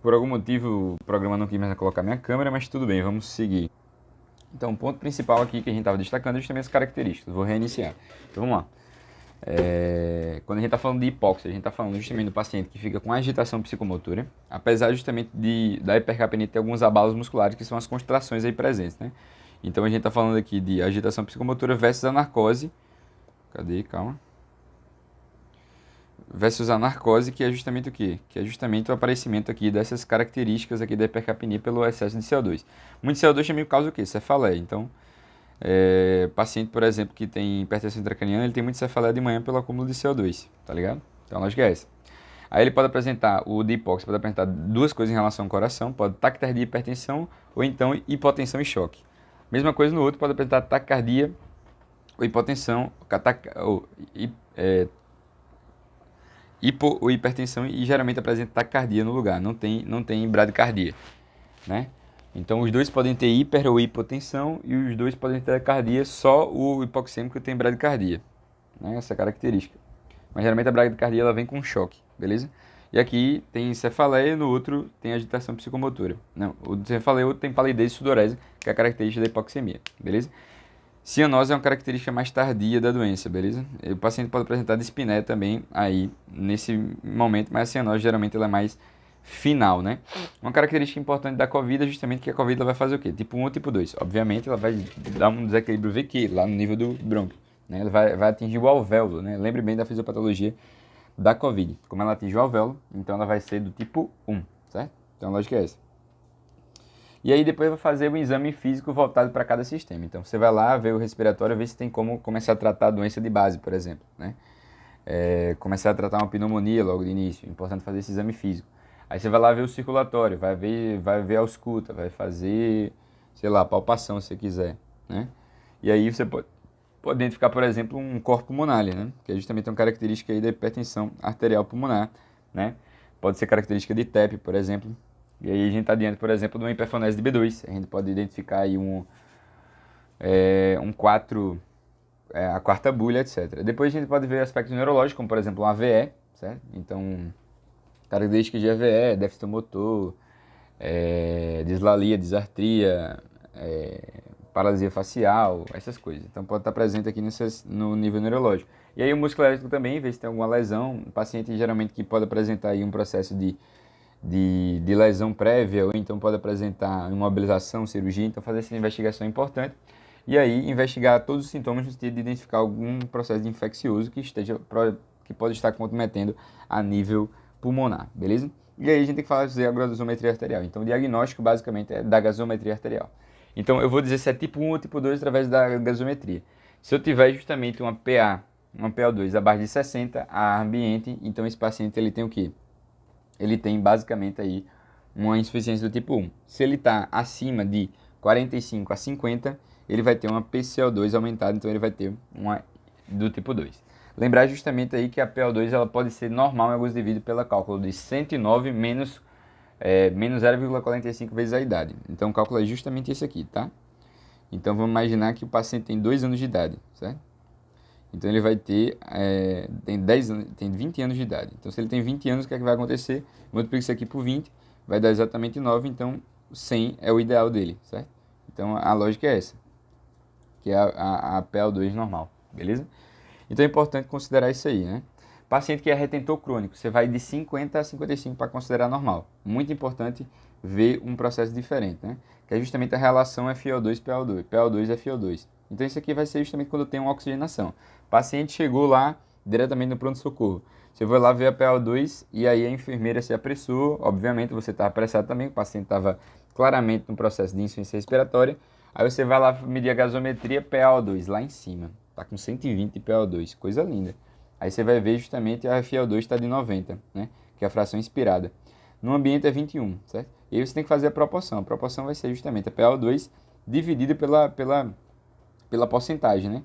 Por algum motivo o programa não quis mais colocar minha câmera, mas tudo bem, vamos seguir. Então, o ponto principal aqui que a gente estava destacando é justamente as características. Vou reiniciar. Então, vamos lá. Quando a gente está falando de hipóxia, a gente está falando justamente do paciente que fica com agitação psicomotora, apesar justamente da hipercapnia ter alguns abalos musculares, que são as contrações aí presentes, né? Então, a gente está falando aqui de agitação psicomotora versus a narcose. Cadê? Calma. Versus a narcose, que é justamente o quê? Que é justamente o aparecimento aqui dessas características aqui da hipercapnia pelo excesso de CO2. Muito CO2 também causa o quê? Cefaleia. Então, paciente, por exemplo, que tem hipertensão intracraniana, ele tem muito cefaleia de manhã pelo acúmulo de CO2, tá ligado? Então a lógica é essa. Aí ele pode apresentar, o de hipóxia pode apresentar duas coisas em relação ao coração, pode taquicardia e hipertensão, ou então hipotensão e choque. Mesma coisa no outro, pode apresentar taquicardia ou hipotensão, hipo ou hipertensão, e geralmente apresenta taquicardia no lugar, não tem bradicardia, né? Então os dois podem ter hiper ou hipotensão e os dois podem ter cardia, só o hipoxêmico tem bradicardia, né? Essa característica. Mas geralmente a bradicardia ela vem com choque, beleza? E aqui tem cefaleia e no outro tem agitação psicomotora. Não, o cefaleia tem palidez e sudorese, que é a característica da hipoxemia, beleza? Cianose é uma característica mais tardia da doença, beleza? E o paciente pode apresentar dispneia também aí nesse momento, mas a cianose geralmente ela é mais final, né? Uma característica importante da COVID é justamente que a COVID ela vai fazer o quê? Tipo 1 ou tipo 2. Obviamente ela vai dar um desequilíbrio VQ lá no nível do brônquio, né? Ela vai atingir o alvéolo, né? Lembre bem da fisiopatologia da COVID. Como ela atinge o alvéolo, então ela vai ser do tipo 1, certo? Então a lógica é essa. E aí depois vai fazer o exame físico voltado para cada sistema. Então você vai lá ver o respiratório, ver se tem como começar a tratar a doença de base, por exemplo, né? Começar a tratar uma pneumonia logo de início. É importante fazer esse exame físico. Aí você vai lá ver o circulatório, vai ver a ausculta, vai fazer, sei lá, palpação se você quiser, né? E aí você pode identificar, por exemplo, um corpo pulmonar, né? Que é justamente uma característica aí da hipertensão arterial pulmonar, né? Pode ser característica de TEP, por exemplo. E aí a gente está diante, por exemplo, de uma hiperfonese de B2. A gente pode identificar aí um 4, a quarta bulha, etc. Depois a gente pode ver aspectos neurológicos, como por exemplo um AVE, certo? Então, características de AVE, déficit motor, dislalia, disartria, paralisia facial, essas coisas. Então pode estar presente aqui no nível neurológico. E aí o músculo elétrico também, ver se tem alguma lesão. O paciente geralmente que pode apresentar aí um processo de lesão prévia, ou então pode apresentar imobilização, cirurgia. Então fazer essa investigação é importante. E aí investigar todos os sintomas no sentido de identificar algum processo de infeccioso que pode estar comprometendo a nível pulmonar, beleza? E aí a gente tem que fazer a gasometria arterial. Então o diagnóstico basicamente é da gasometria arterial. Então eu vou dizer se é tipo 1 ou tipo 2 através da gasometria. Se eu tiver justamente uma PaO2 abaixo de 60 a ambiente, então esse paciente ele tem o quê? Ele tem basicamente aí uma insuficiência do tipo 1. Se ele está acima de 45 a 50, ele vai ter uma PCO2 aumentada, então ele vai ter uma do tipo 2. Lembrar justamente aí que a PO2 ela pode ser normal em alguns indivíduos pelo cálculo de 109 menos 0,45 vezes a idade. Então o cálculo é justamente esse aqui, tá? Então vamos imaginar que o paciente tem 2 anos de idade, certo? Então ele vai ter, tem 20 anos de idade. Então se ele tem 20 anos, o que é que vai acontecer? Multiplica isso aqui por 20, vai dar exatamente 9, então 100 é o ideal dele, certo? Então a lógica é essa, que é a PaO2 normal, beleza? Então é importante considerar isso aí, né? Paciente que é retentor crônico, você vai de 50 a 55 para considerar normal. Muito importante ver um processo diferente, né? Que é justamente a relação FiO2-PaO2, PaO2-FiO2. Então isso aqui vai ser justamente quando tem uma oxigenação. O paciente chegou lá diretamente no pronto-socorro. Você vai lá ver a PaO2 e aí a enfermeira se apressou. Obviamente você estava apressado também, o paciente estava claramente no processo de insuficiência respiratória. Aí você vai lá medir a gasometria PaO2 lá em cima. Tá com 120 de PaO2, coisa linda. Aí você vai ver justamente a FiO2 está de 90, né? Que é a fração inspirada. No ambiente é 21, certo? E aí você tem que fazer a proporção. A proporção vai ser justamente a PaO2 dividida pela porcentagem, né?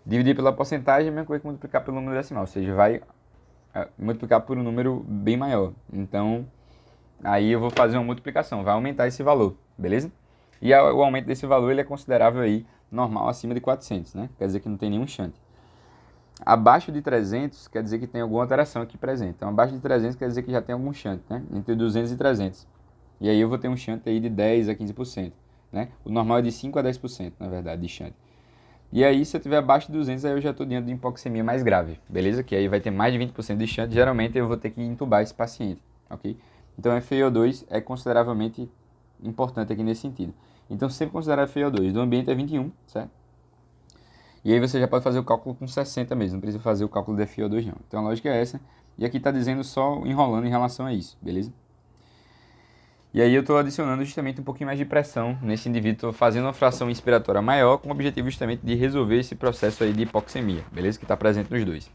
Dividir pela porcentagem é a mesma coisa que multiplicar pelo número decimal. Ou seja, vai multiplicar por um número bem maior. Então, aí eu vou fazer uma multiplicação. Vai aumentar esse valor, beleza? E o aumento desse valor ele é considerável aí, normal, acima de 400, né? Quer dizer que não tem nenhum shunt. Abaixo de 300 quer dizer que tem alguma alteração aqui presente. Então, abaixo de 300 quer dizer que já tem algum shunt, né? Entre 200 e 300. E aí eu vou ter um shunt aí de 10 a 15%, né? O normal é de 5 a 10%, na verdade, de shunt. E aí, se eu tiver abaixo de 200, aí eu já estou diante de hipoxemia mais grave, beleza? Que aí vai ter mais de 20% de shunt, geralmente eu vou ter que intubar esse paciente, ok? Então, FiO2 é consideravelmente importante aqui nesse sentido. Então, sempre considerar FiO2. Do ambiente é 21, certo? E aí você já pode fazer o cálculo com 60 mesmo, não precisa fazer o cálculo de FiO2 não. Então, a lógica é essa. E aqui está dizendo só enrolando em relação a isso, beleza? E aí eu estou adicionando justamente um pouquinho mais de pressão nesse indivíduo, estou fazendo uma fração inspiratória maior com o objetivo justamente de resolver esse processo aí de hipoxemia, beleza? Que está presente nos dois.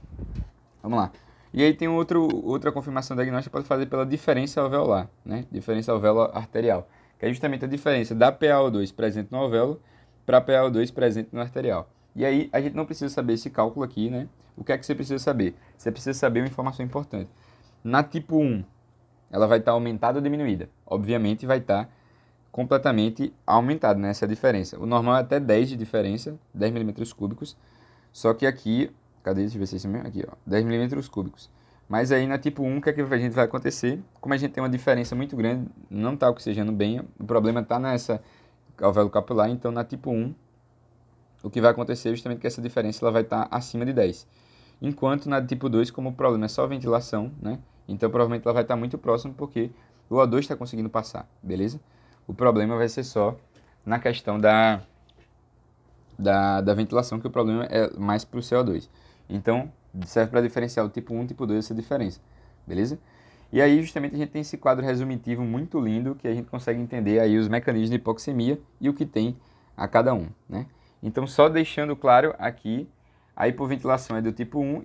Vamos lá. E aí tem outra confirmação diagnóstica que pode fazer pela diferença alveolar, né? Diferença alveolar arterial, que é justamente a diferença da PaO2 presente no alvéolo para PaO2 presente no arterial. E aí a gente não precisa saber esse cálculo aqui, né? O que é que você precisa saber? Você precisa saber uma informação importante. Na tipo 1, ela vai estar aumentada ou diminuída? Obviamente vai estar completamente aumentada, né? Essa é a diferença. O normal é até 10 de diferença, 10 milímetros cúbicos. Só que aqui, cadê? Deixa eu ver se é isso mesmo. Aqui, ó, 10 milímetros cúbicos. Mas aí na tipo 1, o que é que a gente vai acontecer? Como a gente tem uma diferença muito grande, não está oxigenando bem, o problema está nessa alvéolo capilar, então na tipo 1, o que vai acontecer é justamente que essa diferença ela vai estar acima de 10. Enquanto na tipo 2, como o problema é só ventilação, né? Então provavelmente ela vai estar muito próximo porque o O2 está conseguindo passar, beleza? O problema vai ser só na questão da ventilação, que o problema é mais para o CO2. Então, serve para diferenciar o tipo 1 e o tipo 2, essa diferença, beleza? E aí, justamente, a gente tem esse quadro resumitivo muito lindo, que a gente consegue entender aí os mecanismos de hipoxemia e o que tem a cada um, né? Então, só deixando claro aqui, a hipoventilação é do tipo 1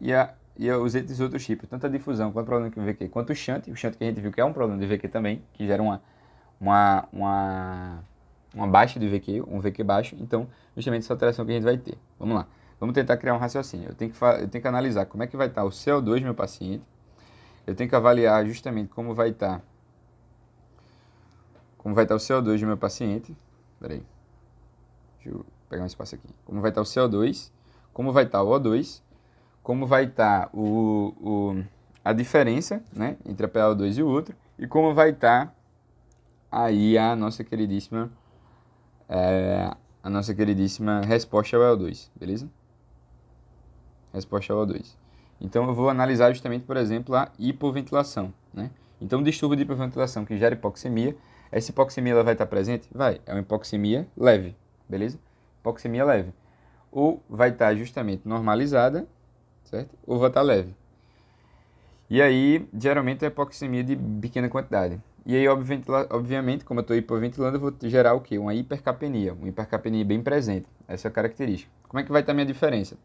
e os outros tipos, tanto a difusão quanto o problema de VQ, quanto o shunt que a gente viu que é um problema de VQ também, que gera uma baixa de VQ, um VQ baixo, então justamente essa alteração que a gente vai ter. Vamos lá, vamos tentar criar um raciocínio. Eu tenho que analisar como é que vai estar o CO2 do meu paciente, eu tenho que avaliar justamente como vai estar o CO2 do meu paciente, peraí, deixa eu pegar um espaço aqui, como vai estar o CO2, como vai estar o O2, como vai estar a diferença, né, entre a PaO2 e o outro, e como vai estar aí a nossa queridíssima resposta ao O2, beleza? Resposta ao O2. Então eu vou analisar justamente, por exemplo, a hipoventilação, né? Então, o distúrbio de hipoventilação que gera hipoxemia, essa hipoxemia ela vai estar presente? Vai, é uma hipoxemia leve, beleza? Hipoxemia leve. Ou vai estar justamente normalizada, certo? Ou vai estar leve. E aí, geralmente é hipoxemia de pequena quantidade. E aí, obviamente, como eu estou hipoventilando, eu vou gerar o quê? Uma hipercapnia bem presente. Essa é a característica. Como é que vai estar a minha diferença?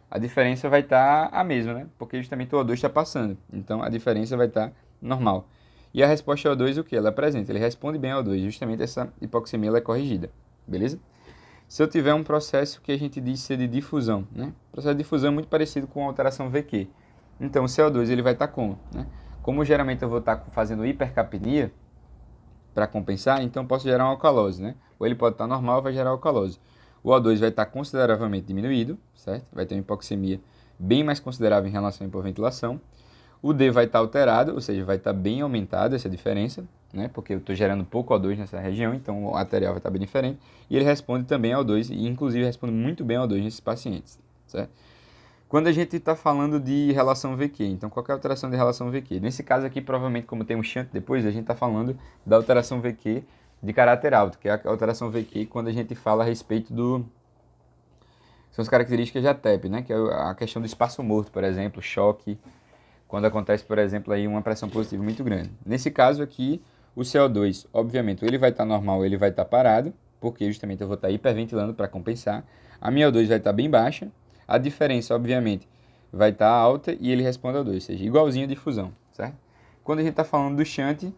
A diferença vai estar a mesma, né? Porque justamente o O2 está passando. Então, a diferença vai estar normal. E a resposta ao O2, o que? Ela é presente, ele responde bem ao O2. Justamente essa hipoxemia ela é corrigida, beleza? Se eu tiver um processo que a gente diz ser de difusão, né? O processo de difusão é muito parecido com a alteração VQ. Então, o CO2 ele vai estar como, né? Como geralmente eu vou estar fazendo hipercapnia para compensar, então eu posso gerar uma alcalose, né? Ou ele pode estar normal ou vai gerar alcalose. O O2 vai estar consideravelmente diminuído, certo? Vai ter uma hipoxemia bem mais considerável em relação à hipoventilação. O D vai estar alterado, ou seja, vai estar bem aumentada essa diferença, né? Porque eu estou gerando pouco O2 nessa região, então o arterial vai estar bem diferente. E ele responde também ao O2, e inclusive responde muito bem ao O2 nesses pacientes, certo? Quando a gente está falando de relação VQ, então qual é a alteração de relação VQ? Nesse caso aqui, provavelmente, como tem um shunt depois, a gente está falando da alteração VQ de caráter alto, que é a alteração VQ quando a gente fala a respeito do... São as características de ATEP, né? Que é a questão do espaço morto, por exemplo, choque, quando acontece, por exemplo, aí uma pressão positiva muito grande. Nesse caso aqui, o CO2, obviamente, ele vai estar normal, ele vai estar parado, porque justamente eu vou estar hiperventilando para compensar. A minha O2 vai estar bem baixa. A diferença, obviamente, vai estar alta e ele responde ao 2, ou seja, igualzinho a difusão, certo? Quando a gente está falando do shunt,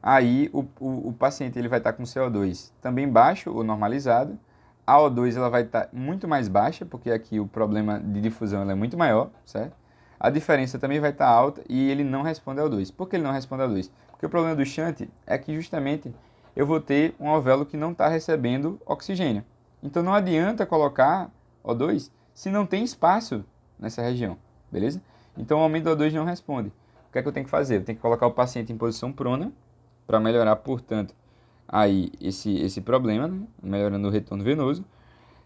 aí o paciente ele vai estar com CO2 também baixo ou normalizado. A O2 ela vai estar muito mais baixa, porque aqui o problema de difusão ela é muito maior, certo? A diferença também vai estar alta e ele não responde ao 2. Por que ele não responde ao 2? Porque o problema do shunt é que justamente eu vou ter um alvéolo que não está recebendo oxigênio. Então não adianta colocar O2 se não tem espaço nessa região, beleza? Então o aumento do O2 não responde. O que é que eu tenho que fazer? Eu tenho que colocar o paciente em posição prona, para melhorar, portanto, aí esse problema, né? Melhorando o retorno venoso.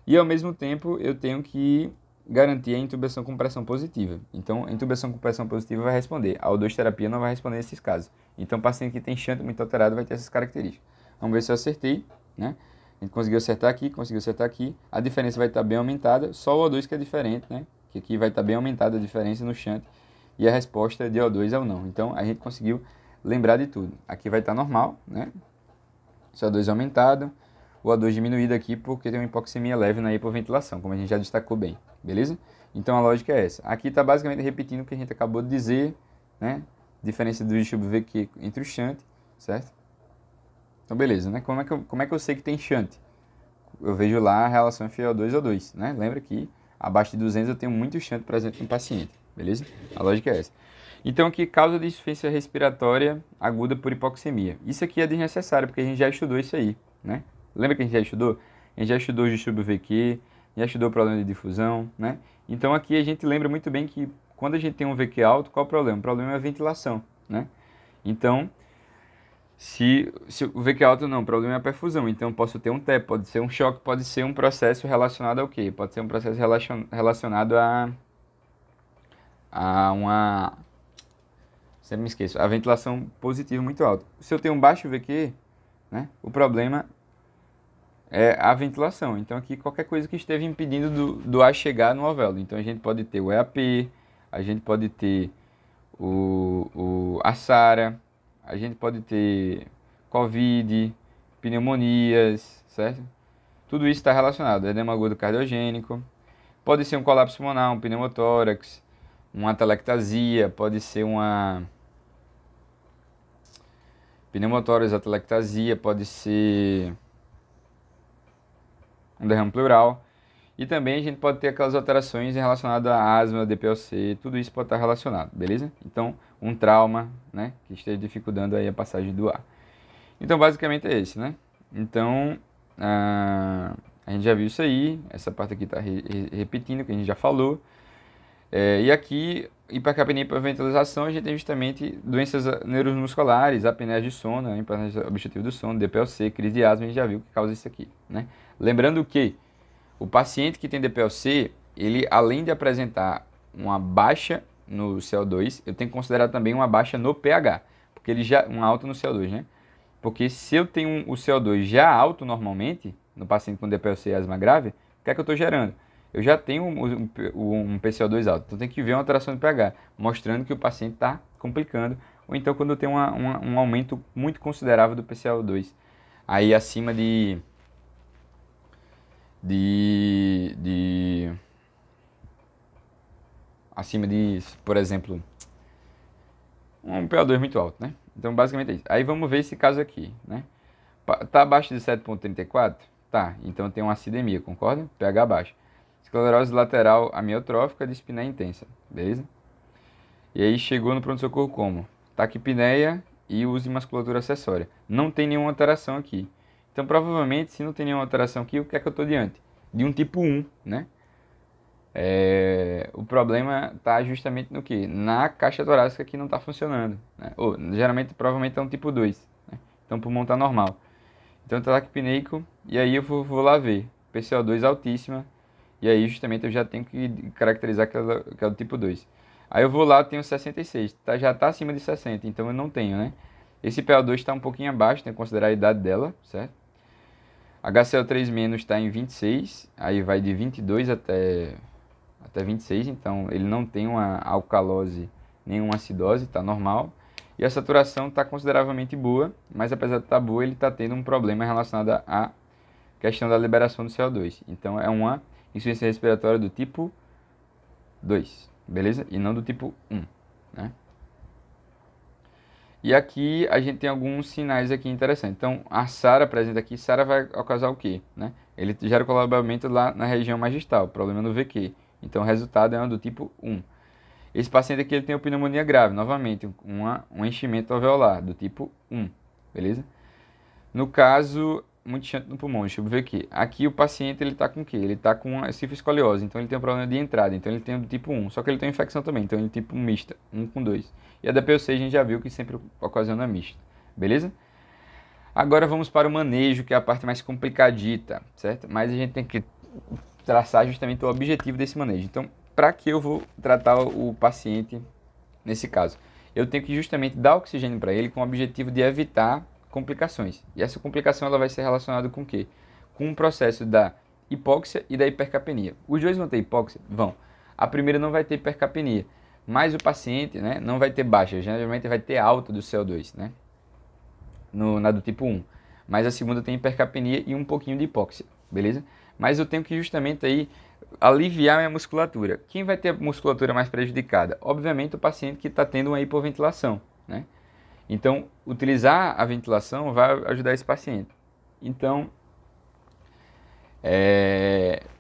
E ao mesmo tempo eu tenho que garantir a intubação com pressão positiva. Então, a intubação com pressão positiva vai responder. A O2 terapia não vai responder nesses casos. Então, o paciente que tem shunt muito alterado vai ter essas características. Vamos ver se eu acertei, né? A gente conseguiu acertar aqui, conseguiu acertar aqui. A diferença vai estar bem aumentada, só o O2 que é diferente, né? Que aqui vai estar bem aumentada a diferença no shunt. E a resposta de O2 é o não. Então, a gente conseguiu lembrar de tudo. Aqui vai estar normal, né? CO2 aumentado, o O2 diminuído aqui porque tem uma hipoxemia leve na hipoventilação, como a gente já destacou bem, beleza? Então a lógica é essa. Aqui está basicamente repetindo o que a gente acabou de dizer, né? Diferença do distúrbio VQ entre o shunt, certo? Então beleza, né? Como é que eu sei que tem shunt? Eu vejo lá a relação FiO2O2, né? Lembra que abaixo de 200 eu tenho muito shunt presente no paciente, beleza? A lógica é essa. Então, aqui, causa de insuficiência respiratória aguda por hipoxemia. Isso aqui é desnecessário, porque a gente já estudou isso aí, né? Lembra que a gente já estudou? A gente já estudou o distúrbio VQ, já estudou o problema de difusão, né? Então, aqui a gente lembra muito bem que quando a gente tem um VQ alto, qual é o problema? O problema é a ventilação, né? Então, se o VQ alto não, o problema é a perfusão. Então, posso ter um TEP, pode ser um choque, pode ser um processo relacionado ao quê? Pode ser um processo relacionado a uma... Sempre me esqueço. A ventilação positiva muito alta. Se eu tenho um baixo VQ, né, o problema é a ventilação. Então aqui qualquer coisa que esteja impedindo do ar chegar no alvéolo. Então a gente pode ter o EAP, a gente pode ter a SARA, a gente pode ter COVID, pneumonias, certo? Tudo isso está relacionado. Edema agudo cardiogênico. Pode ser um colapso pulmonar, um pneumotórax, uma atelectasia, pode ser uma pneumotórax, atelectasia, pode ser um derrame pleural. E também a gente pode ter aquelas alterações relacionadas à asma, DPLC, tudo isso pode estar relacionado, beleza? Então, um trauma, né, que esteja dificultando aí a passagem do ar. Então, basicamente é esse, né? Então, a gente já viu isso aí, essa parte aqui está repetindo o que a gente já falou. E aqui, hipercapnia e hiperventilização, a gente tem justamente doenças neuromusculares, apneia de sono, impotência obstrutiva do sono, DPLC, crise de asma, a gente já viu que causa isso aqui, né? Lembrando que o paciente que tem DPLC, ele além de apresentar uma baixa no CO2, eu tenho que considerar também uma baixa no pH, porque ele já uma alta no CO2, né? Porque se eu tenho o CO2 já alto normalmente, no paciente com DPLC e asma grave, o que é que eu estou gerando? Eu já tenho um PCO2 alto, então tem que ver uma alteração de pH, mostrando que o paciente está complicando, ou então quando tem um aumento muito considerável do PCO2, aí acima acima de, por exemplo, um PO2 muito alto, né? Então basicamente é isso. Aí vamos ver esse caso aqui, né? Tá abaixo de 7,34? Tá, então tem uma acidemia, concorda? pH baixo. Esclerose lateral amiotrófica de espinéia intensa, beleza? E aí chegou no pronto-socorro como? Taquipneia e uso de musculatura acessória. Não tem nenhuma alteração aqui. Então provavelmente, se não tem nenhuma alteração aqui, o que é que eu estou diante? De um tipo 1, né? O problema está justamente no que? Na caixa torácica que não está funcionando, né? Ou, geralmente, provavelmente é um tipo 2, né? Então o pulmão está normal. Então está taquipneico, e aí eu vou lá ver. PCO2 altíssima, e aí justamente eu já tenho que caracterizar que é o tipo 2. Aí eu vou lá, eu tenho 66, já está acima de 60, então eu não tenho, né? Esse PO2 está um pouquinho abaixo, tem que considerar a idade dela, certo? HCl3- está em 26, aí vai de 22 até 26, então ele não tem uma alcalose, nenhuma acidose, está normal. E a saturação está consideravelmente boa, mas apesar de estar boa, ele está tendo um problema relacionado à questão da liberação do CO2. Então é uma insuficiência respiratória do tipo 2, beleza? E não do tipo 1, né? E aqui a gente tem alguns sinais aqui interessantes. Então a SARA apresenta aqui, SARA vai causar o quê, né? Ele gera colabamento lá na região magistal, problema no VQ. Então o resultado é um do tipo 1. Esse paciente aqui ele tem pneumonia grave, novamente, um enchimento alveolar do tipo 1, beleza? No caso, muito shunt no pulmão, deixa eu ver aqui. Aqui o paciente ele está com o quê? Ele está com a escoliose, então ele tem um problema de entrada, então ele tem o do tipo 1, só que ele tem infecção também, então ele tem tipo mista, 1 com 2. E a DPLC a gente já viu que sempre ocasiona mista, beleza? Agora vamos para o manejo, que é a parte mais complicadita, certo? Mas a gente tem que traçar justamente o objetivo desse manejo. Então, para que eu vou tratar o paciente nesse caso? Eu tenho que justamente dar oxigênio para ele com o objetivo de evitar complicações. E essa complicação ela vai ser relacionada com o quê? Com o processo da hipóxia e da hipercapnia. Os dois vão ter hipóxia? Vão. A primeira não vai ter hipercapnia, mas o paciente, né, não vai ter baixa, geralmente vai ter alta do CO2, né? Na do tipo 1. Mas a segunda tem hipercapnia e um pouquinho de hipóxia, beleza? Mas eu tenho que justamente aí aliviar minha musculatura. Quem vai ter a musculatura mais prejudicada? Obviamente o paciente que está tendo uma hipoventilação, né? Então, utilizar a ventilação vai ajudar esse paciente. Então,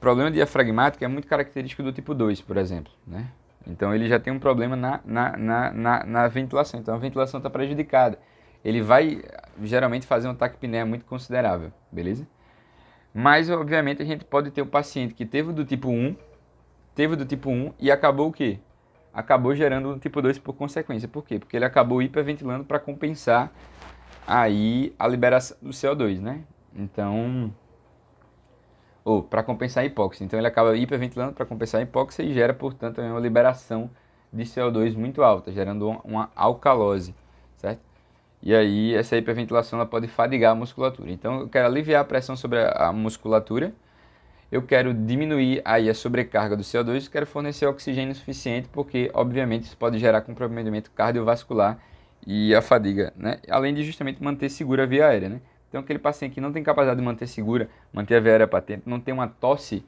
problema diafragmático é muito característico do tipo 2, por exemplo, né? Então, ele já tem um problema na ventilação. Então, a ventilação está prejudicada. Ele vai, geralmente, fazer uma taquipneia muito considerável, beleza? Mas, obviamente, a gente pode ter o paciente que teve do tipo 1 e acabou o quê? Acabou gerando um tipo 2 por consequência. Por quê? Porque ele acabou hiperventilando para compensar aí a liberação do CO2, né? Então, ou para compensar a hipóxia. Então ele acaba hiperventilando para compensar a hipóxia e gera, portanto, uma liberação de CO2 muito alta, gerando uma alcalose, certo? E aí essa hiperventilação ela pode fadigar a musculatura. Então eu quero aliviar a pressão sobre a musculatura, eu quero diminuir aí a sobrecarga do CO2, quero fornecer oxigênio suficiente, porque obviamente isso pode gerar comprometimento cardiovascular e a fadiga, né? Além de justamente manter segura a via aérea, né? Então aquele paciente que não tem capacidade de manter segura, manter a via aérea patente, não tem uma tosse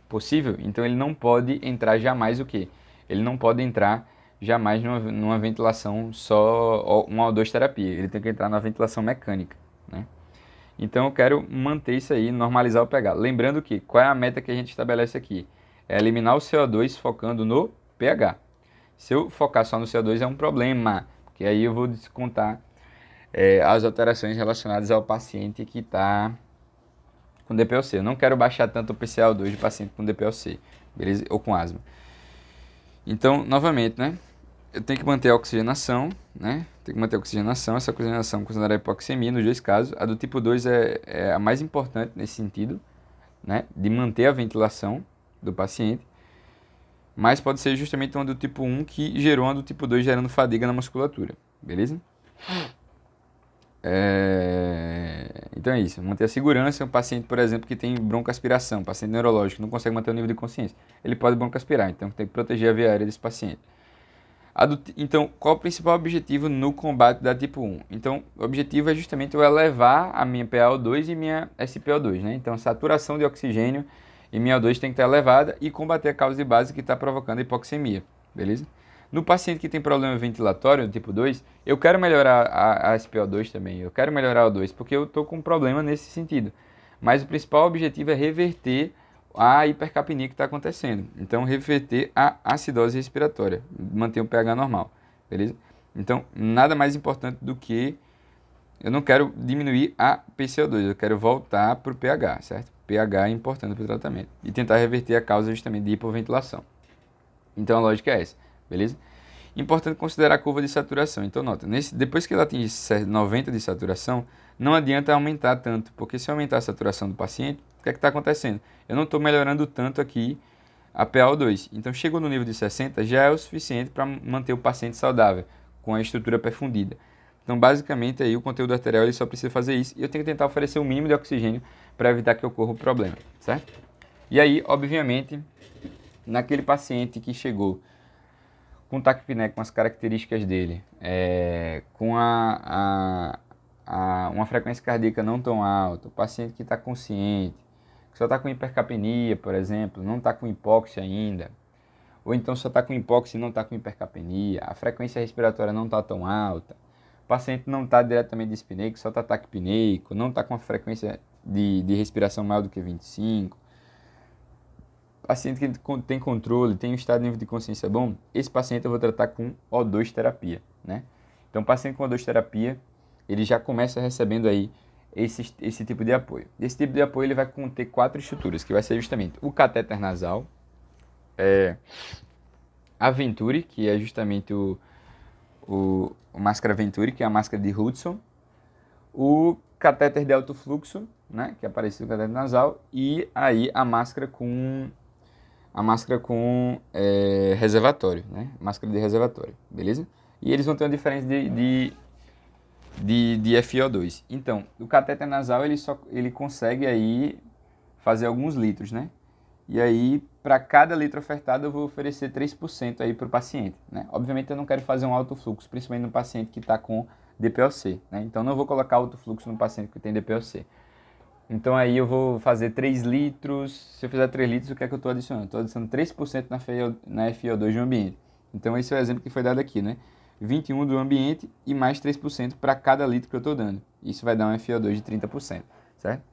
possível, então ele não pode entrar jamais o quê? Ele não pode entrar jamais numa ventilação só, uma ou duas terapia, ele tem que entrar na ventilação mecânica, né? Então eu quero manter isso aí, normalizar o pH. Lembrando que, qual é a meta que a gente estabelece aqui? É eliminar o CO2 focando no pH. Se eu focar só no CO2 é um problema, porque aí eu vou descontar as alterações relacionadas ao paciente que está com DPOC. Eu não quero baixar tanto o PCO2 do paciente com DPOC, beleza? Ou com asma. Então, novamente, né? Eu tenho que manter a oxigenação, né? Tem que manter a oxigenação. Essa oxigenação considera a hipoxemia nos dois casos. A do tipo 2 é a mais importante nesse sentido, né? De manter a ventilação do paciente. Mas pode ser justamente uma do tipo 1 que gerou uma do tipo 2 gerando fadiga na musculatura, beleza? Então é isso, manter a segurança. Um paciente, por exemplo, que tem broncoaspiração, paciente neurológico, que não consegue manter o nível de consciência, ele pode broncoaspirar, então tem que proteger a via aérea desse paciente. Então, qual o principal objetivo no combate da tipo 1? Então, o objetivo é justamente eu elevar a minha PaO2 e minha SpO2, né? Então, saturação de oxigênio e minha O2 tem que estar elevada e combater a causa de base que está provocando a hipoxemia, beleza? No paciente que tem problema ventilatório, do tipo 2, eu quero melhorar a SpO2 também, eu quero melhorar o O2, porque eu estou com um problema nesse sentido. Mas o principal objetivo é reverter a hipercapnia que está acontecendo. Então, reverter a acidose respiratória, manter o pH normal, beleza? Então, nada mais importante do que eu não quero diminuir a PCO2, eu quero voltar para o pH, certo? pH é importante para o tratamento. E tentar reverter a causa justamente de hipoventilação. Então, a lógica é essa, beleza? Importante considerar a curva de saturação. Então, nota, depois que ela atinge 90 de saturação, não adianta aumentar tanto, porque se aumentar a saturação do paciente, o que é que está acontecendo? Eu não estou melhorando tanto aqui a PaO2. Então, chegou no nível de 60, já é o suficiente para manter o paciente saudável, com a estrutura perfundida. Então, basicamente, aí, o conteúdo arterial ele só precisa fazer isso e eu tenho que tentar oferecer o mínimo de oxigênio para evitar que ocorra o problema, certo? E aí, obviamente, naquele paciente que chegou com o taquipné, com as características dele, com uma frequência cardíaca não tão alta, o paciente que está consciente, que só está com hipercapnia, por exemplo, não está com hipóxia ainda, ou então só está com hipóxia e não está com hipercapnia, a frequência respiratória não está tão alta, o paciente não está diretamente dispneico, só está taquipneico, não está com a frequência de respiração maior do que 25, paciente que tem controle, tem um estado de nível de consciência bom, esse paciente eu vou tratar com O2 terapia, né? Então, paciente com O2 terapia, ele já começa recebendo aí esse tipo de apoio. Esse tipo de apoio ele vai conter 4 estruturas, que vai ser justamente o catéter nasal, a Venturi, que é justamente o máscara Venturi, que é a máscara de Hudson, catéter de alto fluxo, né, que é parecido com o catéter nasal, e aí a máscara com reservatório, né, máscara de reservatório, beleza? E eles vão ter uma diferença de FiO2. Então, o catéter nasal ele consegue aí fazer alguns litros, né? E aí, para cada litro ofertado, eu vou oferecer 3% aí para o paciente, né? Obviamente, eu não quero fazer um alto fluxo, principalmente no paciente que está com DPOC, né? Então, não vou colocar alto fluxo no paciente que tem DPOC. Então, aí eu vou fazer 3 litros. Se eu fizer 3 litros, o que é que eu estou adicionando? Estou adicionando 3% na FiO2 do ambiente. Então, esse é o exemplo que foi dado aqui, né? 21 do ambiente e mais 3% para cada litro que eu estou dando. Isso vai dar um FiO2 de 30%, certo?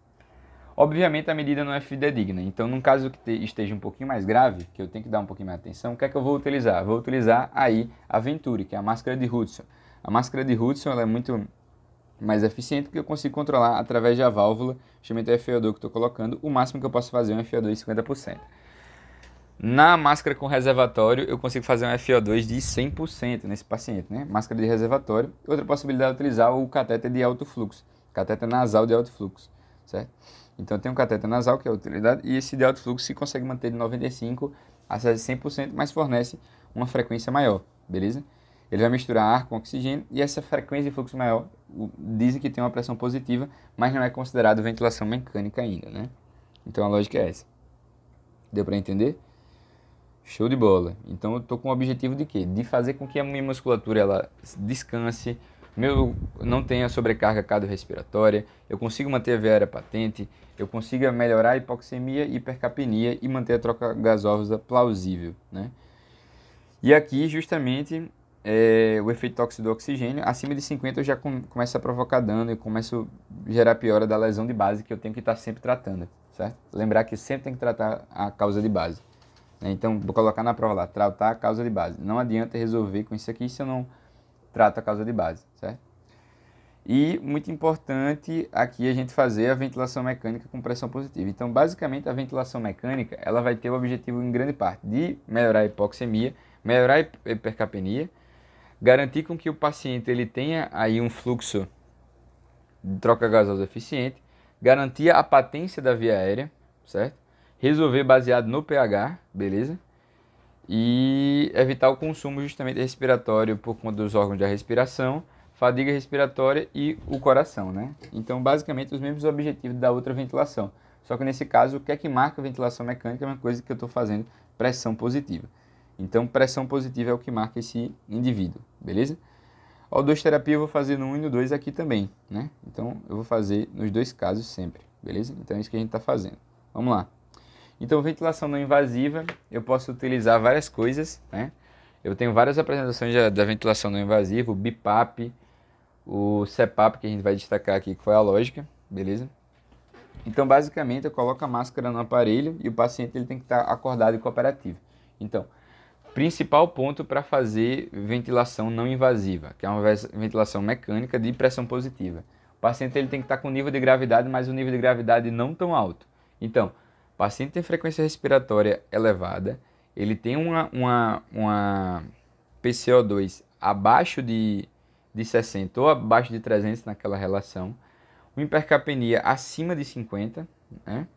Obviamente a medida não é fidedigna, então num caso que esteja um pouquinho mais grave, que eu tenho que dar um pouquinho mais de atenção, o que é que eu vou utilizar? Vou utilizar aí a Venturi, que é a máscara de Hudson. A máscara de Hudson ela é muito mais eficiente porque eu consigo controlar através da válvula, justamente o FiO2 que eu estou colocando, o máximo que eu posso fazer é um FiO2 de 50%. Na máscara com reservatório, eu consigo fazer um FiO2 de 100% nesse paciente, né? Máscara de reservatório. Outra possibilidade é utilizar o catéter de alto fluxo, catéter nasal de alto fluxo, certo? Então tem um catéter nasal, que é a utilidade, e esse de alto fluxo se consegue manter de 95% a 100%, mas fornece uma frequência maior, beleza? Ele vai misturar ar com oxigênio, e essa frequência de fluxo maior dizem que tem uma pressão positiva, mas não é considerado ventilação mecânica ainda, né? Então a lógica é essa. Deu para entender? Show de bola. Então eu tô com o objetivo de quê? De fazer com que a minha musculatura ela descanse, não tenha sobrecarga cardiorrespiratória, eu consigo manter a via aérea patente, eu consiga melhorar a hipoxemia e hipercapnia e manter a troca gasosa plausível, né? E aqui justamente o efeito tóxico do oxigênio, acima de 50 eu já começo a provocar dano e começo a gerar piora da lesão de base que eu tenho que estar sempre tratando, certo? Lembrar que sempre tem que tratar a causa de base. Então, vou colocar na prova lá, tratar a causa de base. Não adianta resolver com isso aqui se eu não trato a causa de base, certo? E, muito importante, aqui a gente fazer a ventilação mecânica com pressão positiva. Então, basicamente, a ventilação mecânica, ela vai ter o objetivo, em grande parte, de melhorar a hipoxemia, melhorar a hipercapnia, garantir com que o paciente ele tenha aí um fluxo de troca gasosa eficiente, garantir a patência da via aérea, certo? Resolver baseado no pH, beleza? E evitar o consumo justamente respiratório por conta dos órgãos da respiração, fadiga respiratória e o coração, né? Então, basicamente, os mesmos objetivos da outra ventilação. Só que nesse caso, o que é que marca a ventilação mecânica é uma coisa que eu estou fazendo pressão positiva. Então, pressão positiva é o que marca esse indivíduo, beleza? O2 terapia eu vou fazer no 1 e no 2 aqui também, né? Então, eu vou fazer nos dois casos sempre, beleza? Então, é isso que a gente está fazendo. Vamos lá. Então, ventilação não invasiva, eu posso utilizar várias coisas, né? Eu tenho várias apresentações da ventilação não invasiva, o BiPAP, o CPAP, que a gente vai destacar aqui, que foi a lógica, beleza? Então, basicamente, eu coloco a máscara no aparelho e o paciente ele tem que estar acordado e cooperativo. Então, principal ponto para fazer ventilação não invasiva, que é uma ventilação mecânica de pressão positiva. O paciente ele tem que estar com nível de gravidade, mas o nível de gravidade não tão alto. Então, o paciente tem frequência respiratória elevada, ele tem uma PCO2 abaixo de 60 ou abaixo de 300 naquela relação, uma hipercapnia acima de 50, né?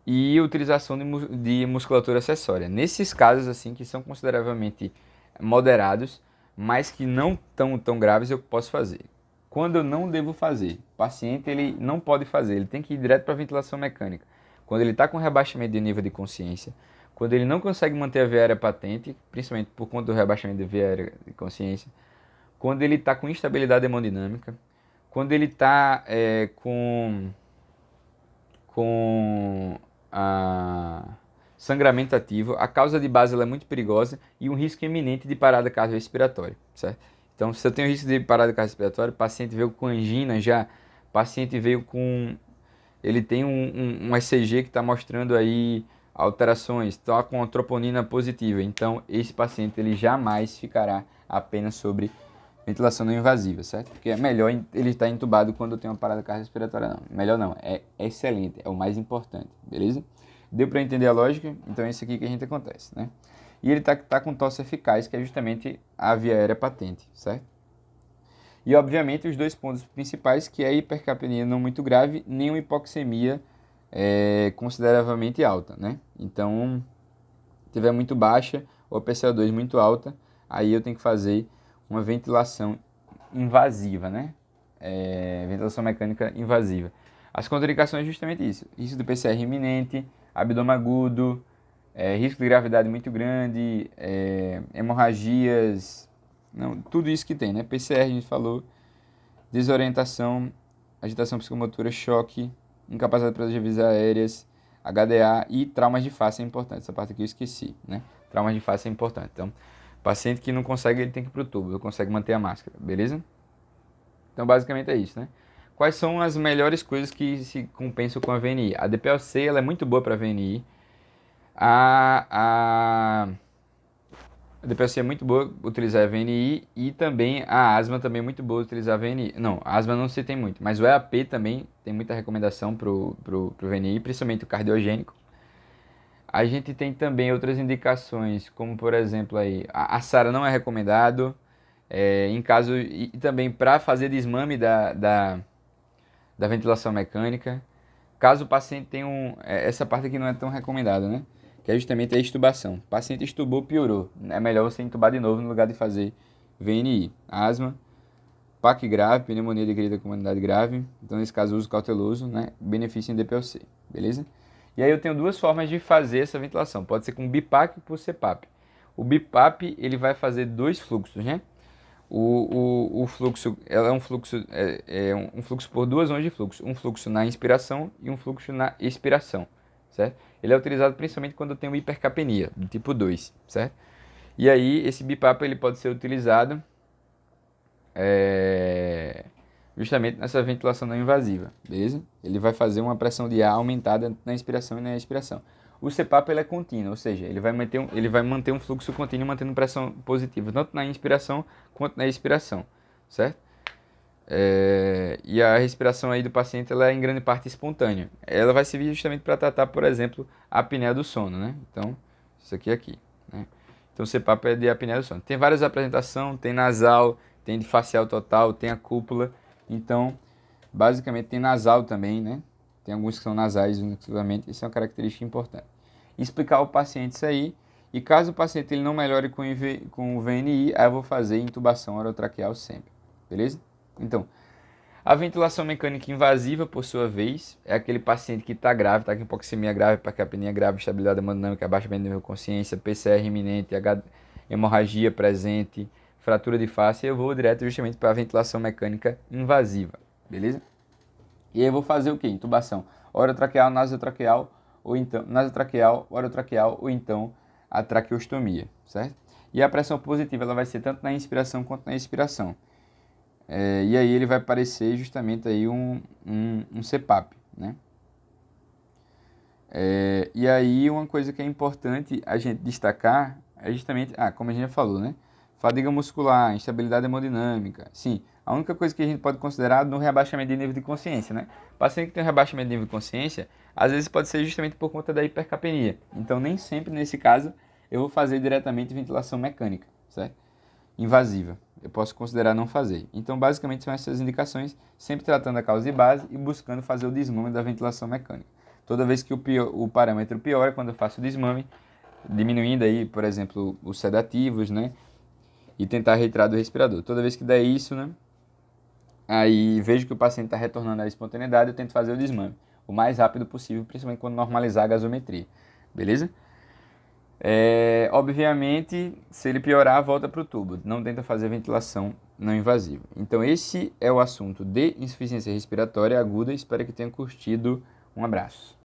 E utilização de musculatura acessória. Nesses casos, assim, que são consideravelmente moderados, mas que não tão graves, eu posso fazer. Quando eu não devo fazer, o paciente ele não pode fazer, ele tem que ir direto para a ventilação mecânica. Quando ele está com rebaixamento de nível de consciência, quando ele não consegue manter a via aérea patente, principalmente por conta do rebaixamento de via aérea de consciência, quando ele está com instabilidade hemodinâmica, quando ele está com sangramento ativo, a causa de base ela é muito perigosa e um risco iminente de parada cardiorrespiratória, certo? Então, se eu tenho risco de parada cardiorrespiratória, o paciente veio com angina já, o paciente veio com... Ele tem um ECG que está mostrando aí alterações, está com a troponina positiva. Então, esse paciente ele jamais ficará apenas sobre ventilação não invasiva, certo? Porque é melhor ele estar entubado quando tem uma parada cardiorrespiratória, não. Melhor não, é excelente, é o mais importante, beleza? Deu para entender a lógica? Então é isso aqui que a gente acontece, né? E ele tá com tosse eficaz, que é justamente a via aérea patente, certo? E, obviamente, os dois pontos principais, que é a hipercapnia não muito grave, nem uma hipoxemia consideravelmente alta, né? Então, se tiver muito baixa ou PCO2 muito alta, aí eu tenho que fazer uma ventilação invasiva, né? Ventilação mecânica invasiva. As contraindicações é justamente isso. Risco de PCR iminente, abdômen agudo, risco de gravidade muito grande, hemorragias, não, tudo isso que tem, né? PCR a gente falou, desorientação, agitação psicomotora, choque, incapacidade para vias aéreas, HDA e traumas de face é importante. Essa parte aqui eu esqueci, né? Traumas de face é importante. Então, paciente que não consegue, ele tem que ir pro tubo, não consegue manter a máscara, beleza? Então, basicamente é isso, né? Quais são as melhores coisas que se compensam com a VNI? A DPLC, ela é muito boa para VNI. A DPLC é muito boa utilizar a VNI e também a asma também é muito boa utilizar a VNI. Não, a asma não se tem muito, mas o EAP também tem muita recomendação pro VNI, principalmente o cardiogênico. A gente tem também outras indicações, como por exemplo aí, a SARA não é recomendado, em caso, e também para fazer desmame da ventilação mecânica. Caso o paciente tenha essa parte aqui não é tão recomendada, né? Que é justamente a extubação. O paciente extubou, piorou. É melhor você entubar de novo no lugar de fazer VNI. Asma, PAC grave, pneumonia de grida comunidade grave. Então, nesse caso, uso cauteloso, né? Benefício em DPLC, beleza? E aí eu tenho duas formas de fazer essa ventilação. Pode ser com BIPAP ou por CPAP. O BIPAP, ele vai fazer dois fluxos, né? O fluxo um fluxo por duas ondas de fluxo. Um fluxo na inspiração e um fluxo na expiração, certo? Ele é utilizado principalmente quando eu tenho hipercapnia, do tipo 2, certo? E aí, esse BIPAP ele pode ser utilizado justamente nessa ventilação não invasiva, beleza? Ele vai fazer uma pressão de ar aumentada na inspiração e na expiração. O CPAP ele é contínuo, ou seja, ele vai manter um fluxo contínuo, mantendo pressão positiva, tanto na inspiração quanto na expiração, certo? E a respiração aí do paciente ela é em grande parte espontânea. Ela vai servir justamente para tratar, por exemplo, a apneia do sono, né? Então, isso aqui, né? Então, o CPAP é de apneia do sono. Tem várias apresentações, tem nasal, tem de facial total, tem a cúpula. Então, basicamente tem nasal também, né? Tem alguns que são nasais exclusivamente, isso é uma característica importante. Explicar ao paciente isso aí, e caso o paciente ele não melhore com o VNI, aí eu vou fazer intubação orotraqueal sempre, beleza? Então, a ventilação mecânica invasiva, por sua vez, é aquele paciente que está grave, está com hipoxemia grave, hipercapnia grave, estabilidade hemodinâmica, abaixamento do nível de consciência, PCR iminente, hemorragia presente, fratura de face, eu vou direto justamente para a ventilação mecânica invasiva, beleza? E aí eu vou fazer o quê? Intubação orotraqueal, nasotraqueal, ou então nasotraqueal, orotraqueal, ou então a traqueostomia, certo? E a pressão positiva ela vai ser tanto na inspiração quanto na expiração. E aí ele vai parecer justamente aí um CPAP, né? E aí uma coisa que é importante a gente destacar é justamente, como a gente já falou, né? Fadiga muscular, instabilidade hemodinâmica. Sim, a única coisa que a gente pode considerar no rebaixamento de nível de consciência, né? O paciente que tem um rebaixamento de nível de consciência, às vezes pode ser justamente por conta da hipercapnia. Então nem sempre nesse caso eu vou fazer diretamente ventilação mecânica, certo? Invasiva. Eu posso considerar não fazer. Então, basicamente, são essas indicações, sempre tratando a causa de base e buscando fazer o desmame da ventilação mecânica. Toda vez que o parâmetro piora, quando eu faço o desmame, diminuindo aí, por exemplo, os sedativos, né? E tentar retirar do respirador. Toda vez que der isso, né? Aí vejo que o paciente está retornando à espontaneidade, eu tento fazer o desmame o mais rápido possível, principalmente quando normalizar a gasometria. Beleza? Obviamente, se ele piorar, volta para o tubo. Não tenta fazer ventilação não invasiva. Então, esse é o assunto de insuficiência respiratória aguda. Espero que tenha curtido. Um abraço.